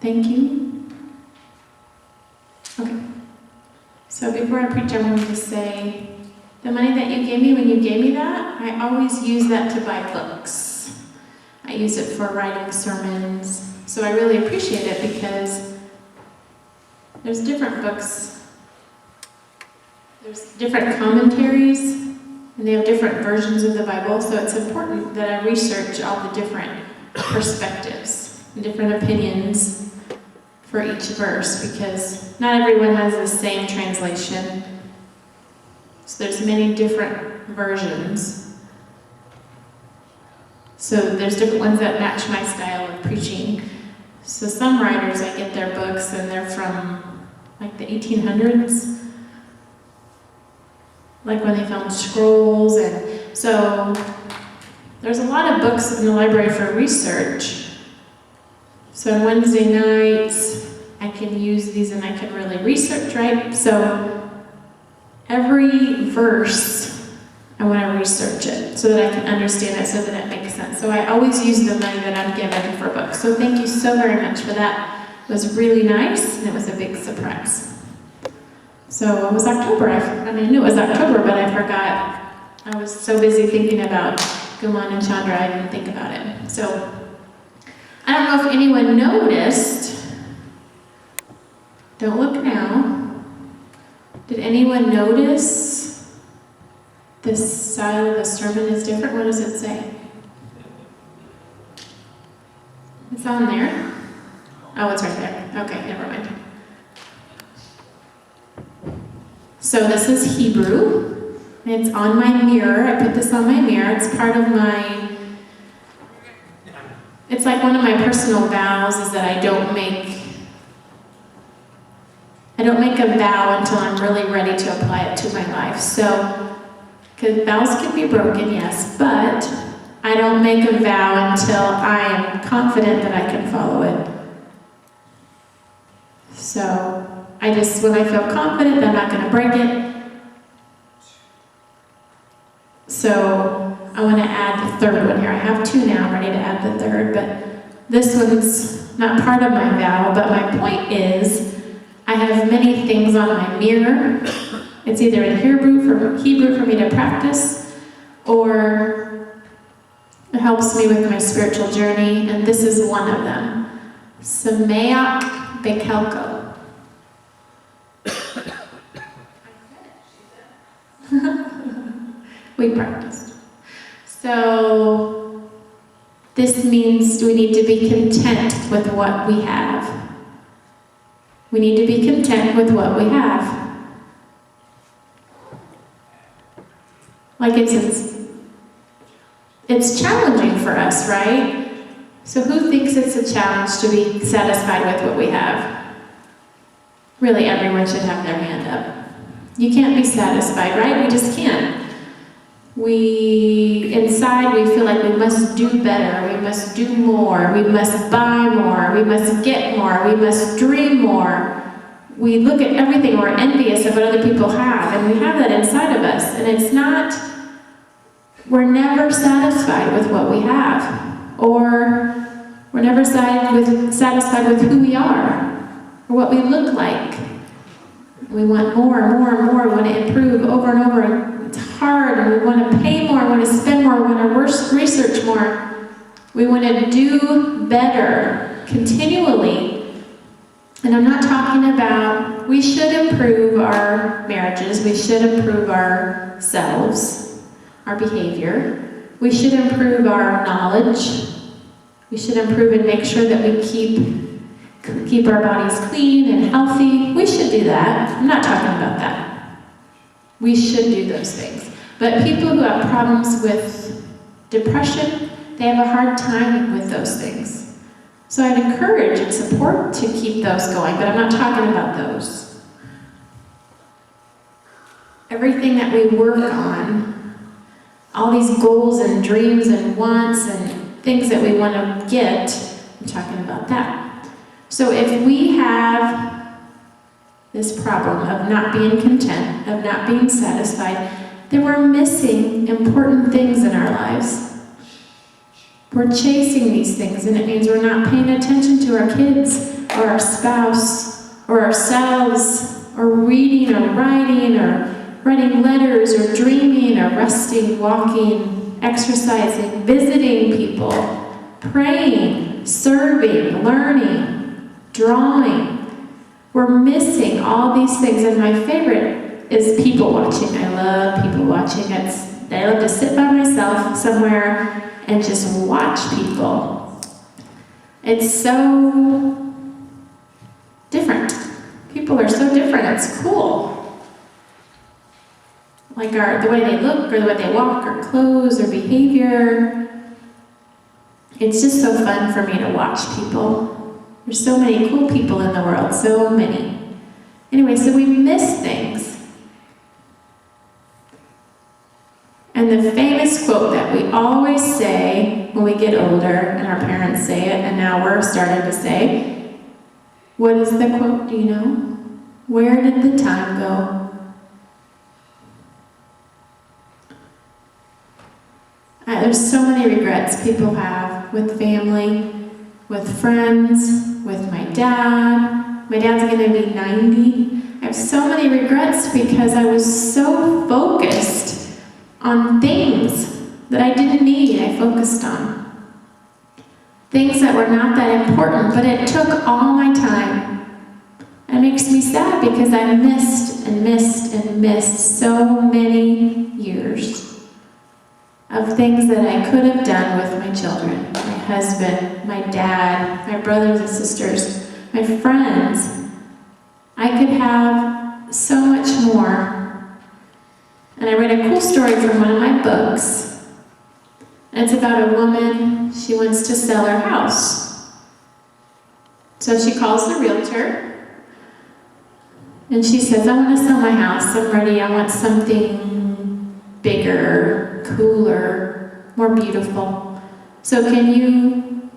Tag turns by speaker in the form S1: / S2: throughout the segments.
S1: Thank you. Okay. So before I preach, I wanted to say, the money that you gave me, when you gave me that, I always use that to buy books. I use it for writing sermons. So I really appreciate it because there's different books. There's different commentaries, and they have different versions of the Bible. So it's important that I research all the different perspectives and different opinions for each verse, because not everyone has the same translation. So there's many different versions. So there's different ones that match my style of preaching. So some writers, I get their books and they're from like the 1800s, like when they found scrolls. And so there's a lot of books in the library for research. So on Wednesday nights, I can use these and I can really research, right? So every verse, I want to research it so that I can understand it, so that it makes sense. So I always use the money that I'm given for books. So thank you so very much for that. It was really nice, and it was a big surprise. So it was October. I knew it was October, but I forgot. I was so busy thinking about Guman and Chandra, I didn't think about it. So I don't know if anyone noticed. Don't look now. Did anyone notice the style of the sermon is different? What does it say? It's on there. Oh, it's right there. Okay, never mind. So this is Hebrew. It's on my mirror. I put this on my mirror. It's part of my... It's like one of my personal vows is that I don't make a vow until I'm really ready to apply it to my life. So, because vows can be broken, yes, but I don't make a vow until I am confident that I can follow it. So, when I feel confident that I'm not going to break it. So, I want to add the third one here. I have two now, I'm ready to add the third, but this one's not part of my vow, but my point is, I have many things on my mirror. It's either in Hebrew for me to practice, or it helps me with my spiritual journey, and this is one of them. Sameach Bekelko. We practiced. So this means we need to be content with what we have. We need to be content with what we have. Like it's challenging for us, right? So who thinks it's a challenge to be satisfied with what we have? Really, everyone should have their hand up. You can't be satisfied, right? We just can't. Inside we feel like we must do better, we must do more, we must buy more, we must get more, we must dream more. We look at everything, we're envious of what other people have, and we have that inside of us, and we're never satisfied with what we have, or we're never satisfied with who we are, or what we look like. We want more and more and more, we want to improve over and over. It's hard, and we want to pay more, we want to spend more, we want to research more. We want to do better continually. And I'm not talking about, we should improve our marriages, we should improve ourselves, our behavior. We should improve our knowledge. We should improve and make sure that we keep our bodies clean and healthy. We should do that. I'm not talking about that. We should do those things. But people who have problems with depression, they have a hard time with those things. So I'd encourage and support to keep those going, but I'm not talking about those. Everything that we work on, all these goals and dreams and wants and things that we want to get, I'm talking about that. So if we have this problem of not being content, of not being satisfied, then we're missing important things in our lives. We're chasing these things, and it means we're not paying attention to our kids. or our spouse, or ourselves, or reading, or writing letters, or dreaming, or resting, walking, exercising, visiting people, praying, serving, learning, drawing. We're missing all these things, and my favorite is people watching. I love people watching. I love to sit by myself somewhere and just watch people. It's so different. People are so different. It's cool. Like the way they look, or the way they walk, or clothes, or behavior. It's just so fun for me to watch people. There's so many cool people in the world, so many. Anyway, so we miss things. And the famous quote that we always say when we get older, and our parents say it, and now we're starting to say, what is the quote, do you know? Where did the time go? There's so many regrets people have with family, with friends, with my dad. My dad's going to be 90. I have so many regrets because I was so focused on things that I didn't need. I focused on things that were not that important, but it took all my time. It makes me sad because I missed and missed and missed so many years of things that I could have done with my children, my husband, my dad, my brothers and sisters, my friends. I could have so much more. And I read a cool story from one of my books. And it's about a woman, she wants to sell her house. So she calls the realtor, and she says, I want to sell my house, I'm ready, I want something bigger, cooler, more beautiful. So can you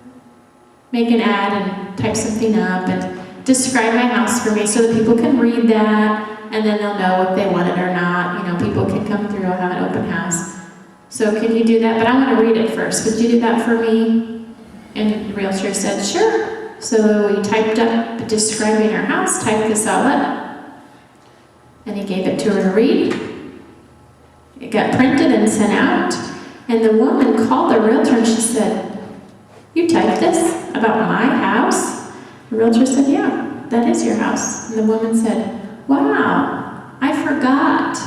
S1: make an ad and type something up and describe my house for me so that people can read that, and then they'll know if they want it or not. You know, people can come through, I'll have an open house. So can you do that? But I want to read it first. Would you do that for me? And the realtor said, sure. So we typed up describing our house, typed this all up, and he gave it to her to read. It got printed and sent out, and the woman called the realtor and she said, you typed this about my house? The realtor said, yeah, that is your house. And the woman said, wow, I forgot.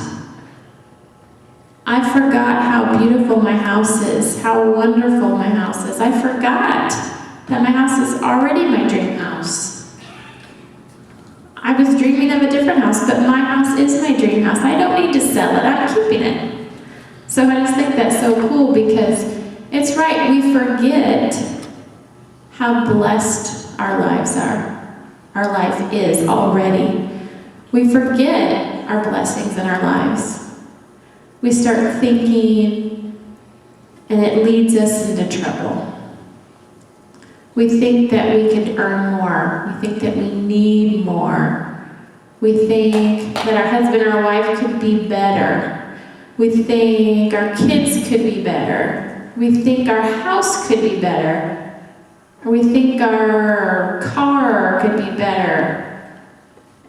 S1: I forgot how beautiful my house is, how wonderful my house is. I forgot that my house is already my dream house. I was dreaming of a different house, but my house is my dream house. I don't need to sell it, I'm keeping it. So I just think that's so cool because it's right, we forget how blessed our lives are. Our life is already. We forget our blessings in our lives. We start thinking, and it leads us into trouble. We think that we can earn more. We think that we need more. We think that our husband or our wife could be better. We think our kids could be better. We think our house could be better. Or we think our car could be better.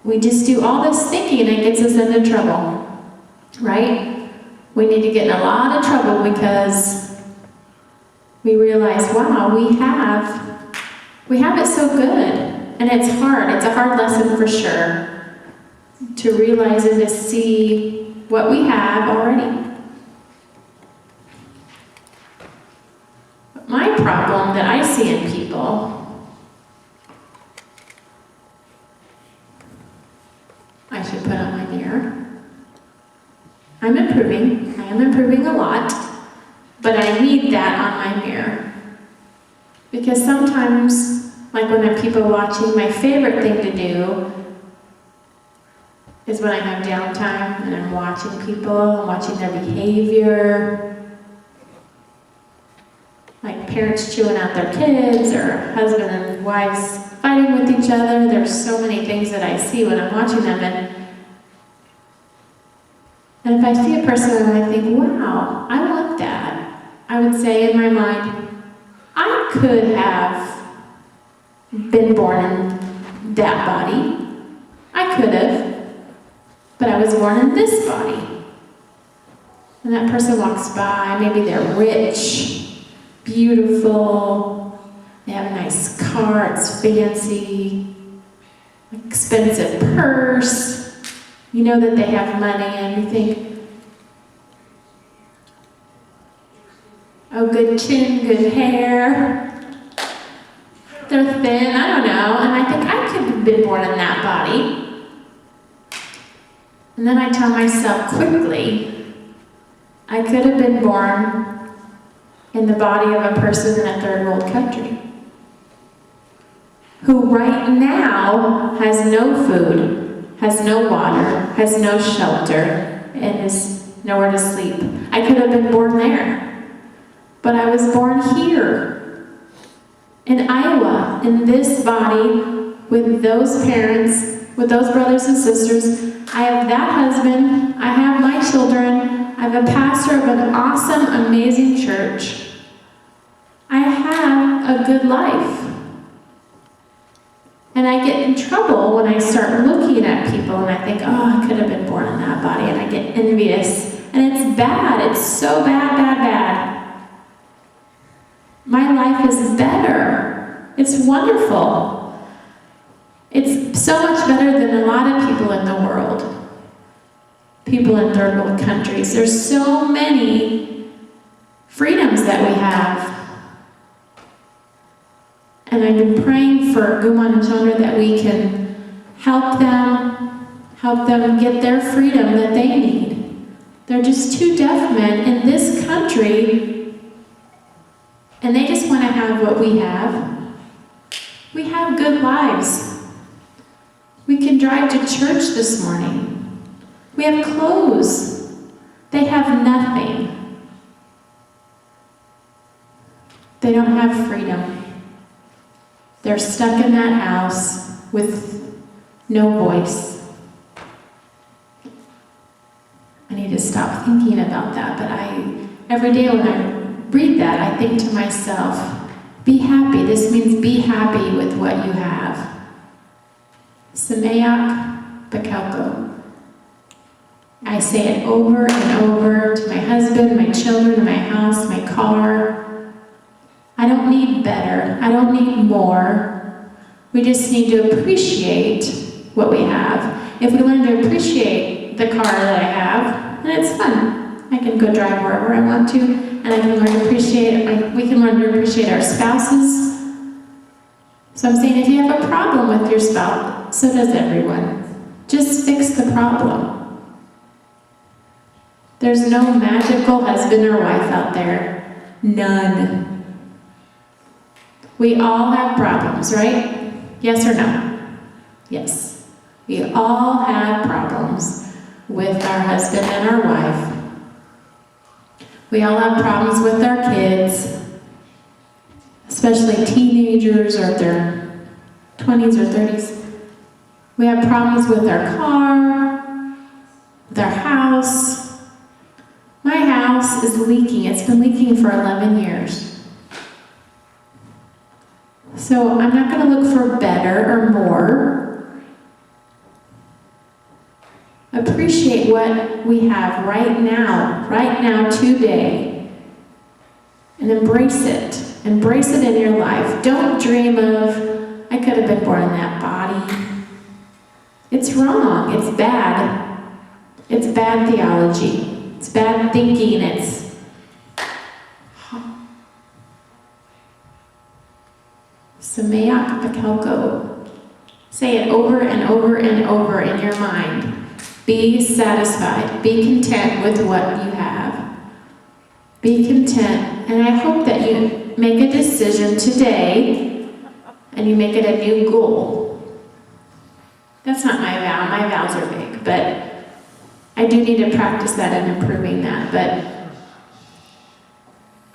S1: We just do all this thinking and it gets us into trouble, right? We need to get in a lot of trouble because we realize, wow, we have it so good. And it's hard. It's a hard lesson for sure to realize and to see what we have already. But my problem that I see in people, I should put on my mirror. I'm improving. I am improving a lot, but I need that on my mirror. Because sometimes, like when I'm people watching, my favorite thing to do is when I have downtime and I'm watching people, I'm watching their behavior, like parents chewing out their kids or husband and wives fighting with each other. There's so many things that I see when I'm watching them, and if I see a person and I think, wow, I want that, I would say in my mind, I could have been born that body. I could have, but I was born in this body. And that person walks by, maybe they're rich, beautiful, they have a nice car, it's fancy, expensive purse. You know that they have money, and you think, oh, good chin, good hair. They're thin, I don't know, and I think I could have been born in that body. And then I tell myself quickly, I could have been born in the body of a person in a third world country who right now has no food, has no water, has no shelter, and is nowhere to sleep. I could have been born there, but I was born here in Iowa, in this body, with those parents, with those brothers and sisters. I have that husband, I have my children, I'm a pastor of an awesome, amazing church. I have a good life. And I get in trouble when I start looking at people and I think, oh, I could have been born in that body, and I get envious. And it's bad. It's so bad, bad, bad. My life is better. It's wonderful. It's so much better than a lot of people in the world. People in third world countries. There's so many freedoms that we have. And I've been praying for Guman and Chandra that we can help them get their freedom that they need. They're just two deaf men in this country, and they just want to have what we have. We have good lives. We can drive to church this morning. We have clothes. They have nothing. They don't have freedom. They're stuck in that house with no voice. I need to stop thinking about that, but every day when I read that, I think to myself, be happy. This means be happy with what you have. Sameach Buchholz. I say it over and over to my husband, my children, my house, my car. I don't need better. I don't need more. We just need to appreciate what we have. If we learn to appreciate the car that I have, then it's fun. I can go drive wherever I want to, and I can learn to appreciate it. We can learn to appreciate our spouses. So I'm saying if you have a problem with your spouse, so does everyone. Just fix the problem. There's no magical husband or wife out there. None. We all have problems, right? Yes or no? Yes. We all have problems with our husband and our wife. We all have problems with our kids, especially teenagers or their 20s or 30s. We have problems with our car, with our house. My house is leaking. It's been leaking for 11 years. So I'm not going to look for better or more. Appreciate what we have right now, today, and embrace it. Embrace it in your life. Don't dream of, I could have been born in that body. It's wrong. It's bad. It's bad theology. It's bad thinking. It's Sameach Buchholz. Say it over and over and over in your mind. Be satisfied. Be content with what you have. Be content. And I hope that you make a decision today and you make it a new goal. That's not my vow. My vows are big, but I do need to practice that and improving that. But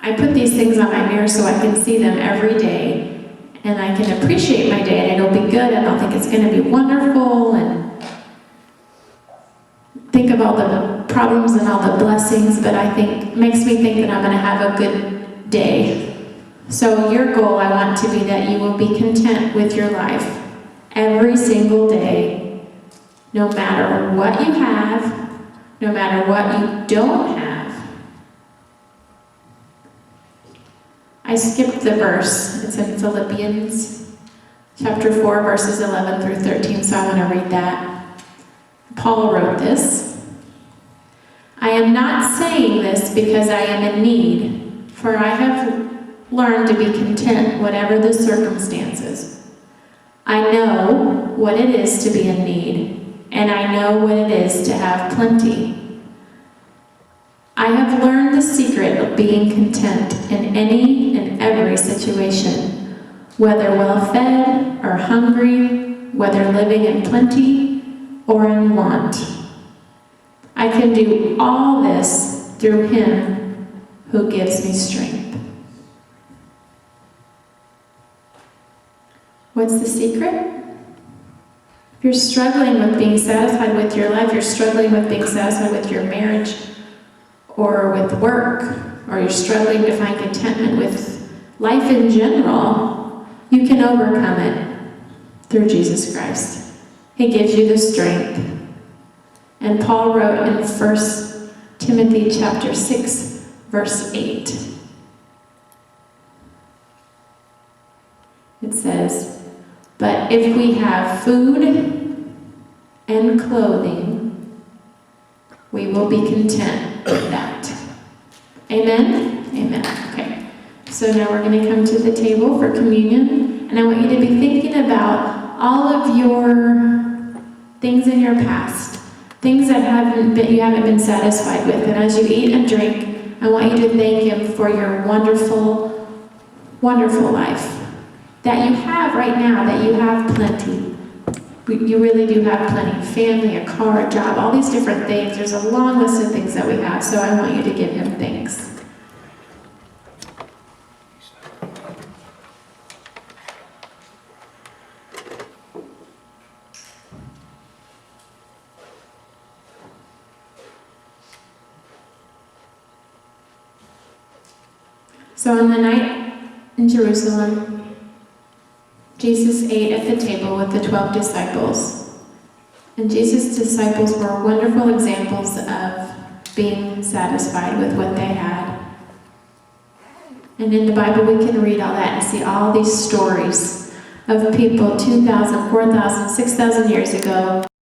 S1: I put these things on my mirror so I can see them every day. And I can appreciate my day, and it'll be good, and I'll think it's going to be wonderful, and think of all the problems and all the blessings, but I think it makes me think that I'm going to have a good day. So your goal, I want to be that you will be content with your life every single day, no matter what you have, no matter what you don't have. I skipped the verse. It's in Philippians chapter 4, verses 11 through 13, so I want to read that. Paul wrote this. I am not saying this because I am in need, for I have learned to be content whatever the circumstances. I know what it is to be in need, and I know what it is to have plenty. I have learned the secret of being content in any and every situation, whether well-fed or hungry, whether living in plenty or in want. I can do all this through Him who gives me strength. What's the secret? If you're struggling with being satisfied with your life, you're struggling with being satisfied with your marriage or with work, or you're struggling to find contentment with life in general, you can overcome it through Jesus Christ. He gives you the strength. And Paul wrote in 1 Timothy chapter 6, verse 8. It says, "But if we have food and clothing, we will be content with that." Amen? Amen. Okay. So now we're going to come to the table for communion. And I want you to be thinking about all of your things in your past, things that you haven't been satisfied with. And as you eat and drink, I want you to thank Him for your wonderful, wonderful life that you have right now, that you have plenty. You really do have plenty. Family, a car, a job, all these different things. There's a long list of things that we have, so I want you to give Him thanks. So on the night in Jerusalem, Jesus ate at the table with the 12 disciples. And Jesus' disciples were wonderful examples of being satisfied with what they had. And in the Bible we can read all that and see all these stories of people 2,000, 4,000, 6,000 years ago